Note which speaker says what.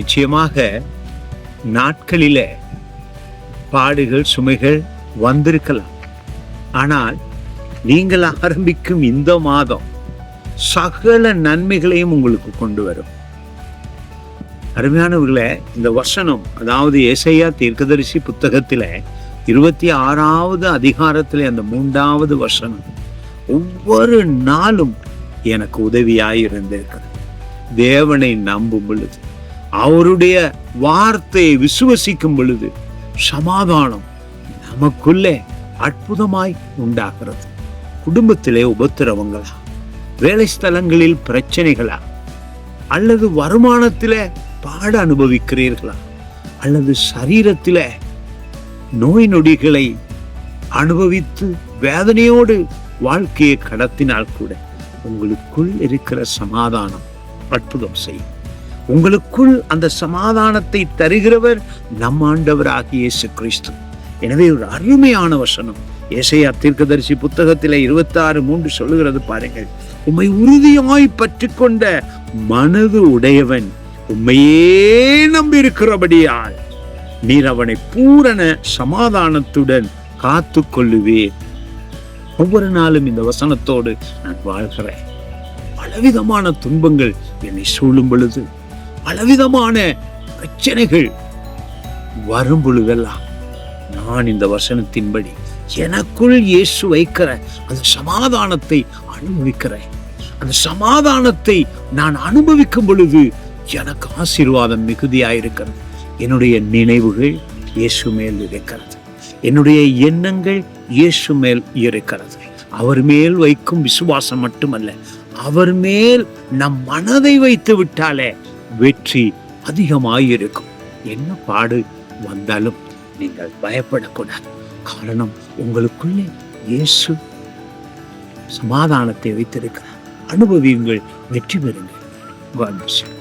Speaker 1: நிச்சயமாக நாட்களில பாடுகள் சுமைகள் வந்திருக்கலாம். ஆனால் நீங்கள் ஆரம்பிக்கும் இந்த மாதம் சகல நன்மைகளையும் உங்களுக்கு கொண்டு வரும். அருமையானவர்களே, இந்த வசனம், அதாவது ஏசாயா தீர்க்கதரிசி புத்தகத்தில 26வது அதிகாரத்திலே அந்த 3வது வசனம் ஒவ்வொரு நாளும் எனக்கு உதவியாயிருந்திருக்கிறது. தேவனை நம்பும் பொழுது, அவருடைய வார்த்தையை விசுவசிக்கும் பொழுது சமாதானம் நமக்குள்ளே அற்புதமாய் உண்டாகிறது. குடும்பத்திலே உபத்திரவங்களா, வேலை ஸ்தலங்களில் பிரச்சனைகளா, அல்லது வருமானத்திலே பாட அனுபவிக்கிறீர்களா, அல்லது சரீரத்திலே நோய் நொடிகளை அனுபவித்து வேதனையோடு வாழ்க்கையை கடத்தினால் கூட உங்களுக்குள் இருக்கிற சமாதானம் அற்புதம் செய்யும். உங்களுக்குள் அந்த சமாதானத்தை தருகிறவர் நம் ஆண்டவராகிய இயேசு கிறிஸ்து. எனவே ஒரு அருமையான வசனம் ஏசாயா தீர்க்கதரிசி புத்தகத்திலே 26:3 சொல்லுகிறது பாருங்கள். உம்மை உறுதியாய் பற்றி கொண்ட மனது உடையவன் உம்மையே நம்பியிருக்கிறபடியால் நீர் அவனை பூரண சமாதானத்துடன் காத்து கொள்ளுவேன். ஒவ்வொரு நாளும் இந்த வசனத்தோடு நான் வாழ்கிறேன். பலவிதமான துன்பங்கள் என்னை சூழும் பொழுது, பலவிதமான பிரச்சனைகள் வரும் பொழுதெல்லாம் நான் இந்த வசனத்தின்படி எனக்குள் இயேசு வைக்கிற அந்த சமாதானத்தை அனுபவிக்கிறேன். அந்த சமாதானத்தை நான் அனுபவிக்கும் பொழுது எனக்கு ஆசீர்வாதம் மிகுதியாயிருக்கிறது. என்னுடைய நினைவுகள் இயேசு மேல் இருக்கிறது. என்னுடைய எண்ணங்கள் இயேசு மேல் இருக்கிறது. அவர் மேல் வைக்கும் விசுவாசம் மட்டுமல்ல, அவர் மேல் நம் மனதை வைத்து விட்டாலே வெற்றி அதிகமாயிருக்கும். என்ன பாடு வந்தாலும் நீங்கள் பயப்படக்கூடாது. காரணம், உங்களுக்குள்ளே இயேசு சமாதானத்தை வைத்திருக்கிறார். அனுபவியுங்கள், வெற்றி பெறுங்கள். God bless you.